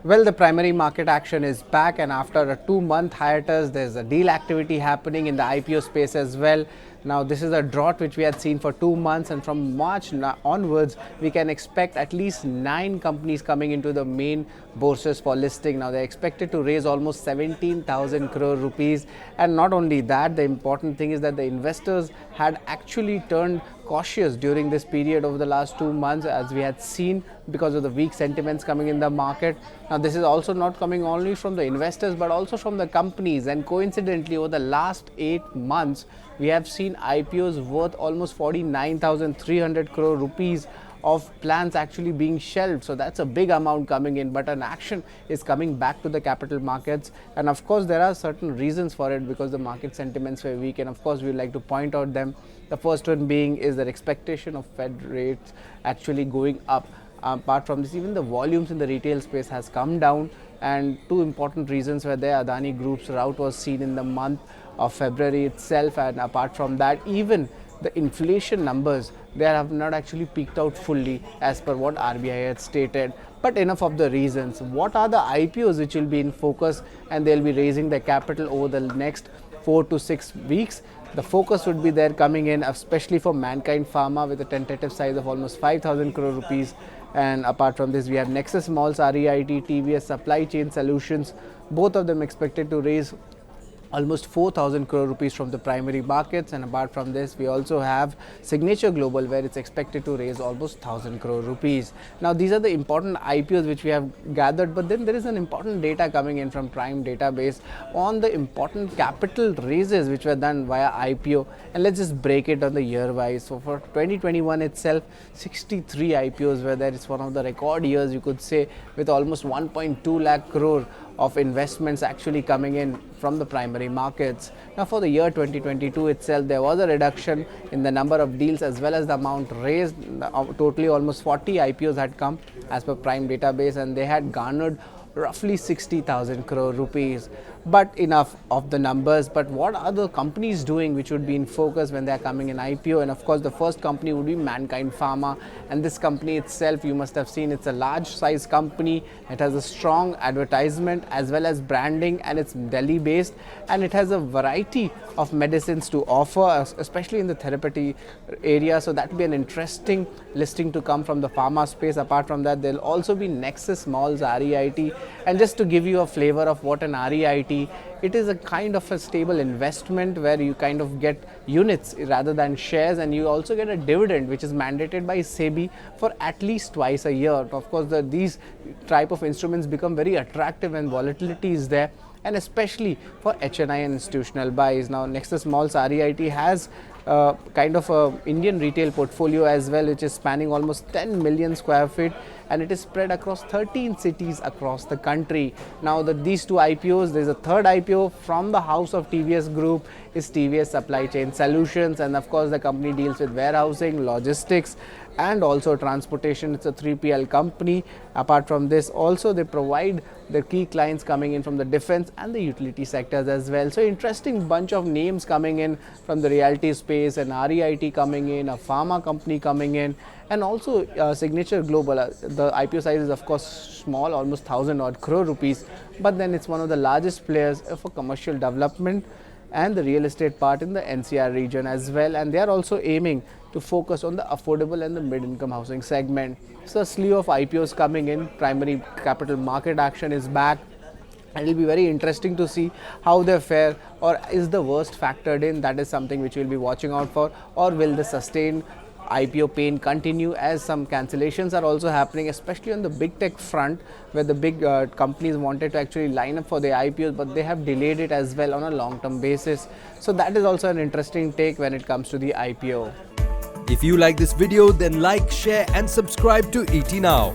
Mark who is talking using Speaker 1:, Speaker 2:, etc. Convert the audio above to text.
Speaker 1: Well, the primary market action is back, and after a 2-month hiatus, there's a deal activity happening in the IPO space as well. Now, this is a drought which we had seen for 2 months, and from March onwards, we can expect at least 9 companies coming into the main bourses for listing. Now, they're expected to raise almost 17,000 crore rupees, and not only that, the important thing is that the investors had actually turned cautious during this period over the last 2 months, as we had seen, because of the weak sentiments coming in the market. Now, this is also not coming only from the investors but also from the companies, and coincidentally over the last 8 months we have seen IPOs worth almost 49,300 crore rupees of plans actually being shelved. So that's a big amount coming in, but an action is coming back to the capital markets, and of course there are certain reasons for it, because the market sentiments were weak, and of course we would like to point out them. The first one being is that expectation of Fed rates actually going up. Apart from this, even the volumes in the retail space has come down, and two important reasons were there. Adani Group's rout was seen in the month of February itself, and apart from that, even the inflation numbers, they have not actually peaked out fully as per what RBI had stated. But enough of the reasons. What are the IPOs which will be in focus, and they'll be raising their capital over the next 4 to 6 weeks? The focus would be there coming in, especially for Mankind Pharma, with a tentative size of almost 5,000 crore rupees. And apart from this, we have Nexus Malls, REIT, TVS Supply Chain Solutions, both of them expected to raise almost 4,000 crore rupees from the primary markets. And apart from this, we also have Signature Global, where it's expected to raise almost 1,000 crore rupees. Now, these are the important IPOs which we have gathered, but then there is an important data coming in from Prime database on the important capital raises which were done via IPO, and let's just break it on the year wise. So for 2021 itself, 63 IPOs were there. It's one of the record years, you could say, with almost 1.2 lakh crore of investments actually coming in from the primary markets. Now, for the year 2022 itself, there was a reduction in the number of deals as well as the amount raised. Totally almost 40 IPOs had come as per Prime database, and they had garnered roughly 60,000 crore rupees. But enough of the numbers. But what are the companies doing which would be in focus when they are coming in IPO? And of course, the first company would be Mankind Pharma, and this company itself, you must have seen, it's a large size company. It has a strong advertisement as well as branding, and it's Delhi based, and it has a variety of medicines to offer, especially in the therapeutic area. So that would be an interesting listing to come from the pharma space. Apart from that, there'll also be Nexus Malls, REIT. And just to give you a flavor of what an REIT, it is a kind of a stable investment where you kind of get units rather than shares, and you also get a dividend which is mandated by SEBI for at least twice a year. Of course, these type of instruments become very attractive when volatility is there, and especially for HNI and institutional buys. Now, Nexus Malls REIT has kind of a Indian retail portfolio as well, which is spanning almost 10 million square feet, and it is spread across 13 cities across the country. Now, these two IPOs, there's a third IPO from the house of TVS Group, is TVS Supply Chain Solutions, and of course the company deals with warehousing, logistics, and also transportation. It's a 3PL company. Apart from this, also they provide the key clients coming in from the defense and the utility sectors as well. So interesting bunch of names coming in from the realty space, and REIT coming in, a pharma company coming in, and also Signature Global. The IPO size is of course small, almost 1,000 odd crore rupees, but then it's one of the largest players for commercial development and the real estate part in the NCR region as well, and they are also aiming to focus on the affordable and the mid-income housing segment. So a slew of IPOs coming in, primary capital market action is back, and it will be very interesting to see how they fare, or is the worst factored in? That is something which we will be watching out for, or will the sustained IPO pain continue, as some cancellations are also happening, especially on the big tech front, where the big companies wanted to actually line up for their IPOs, but they have delayed it as well on a long-term basis. So that is also an interesting take when it comes to the IPO.
Speaker 2: If you like this video, then like, share and subscribe to ET Now.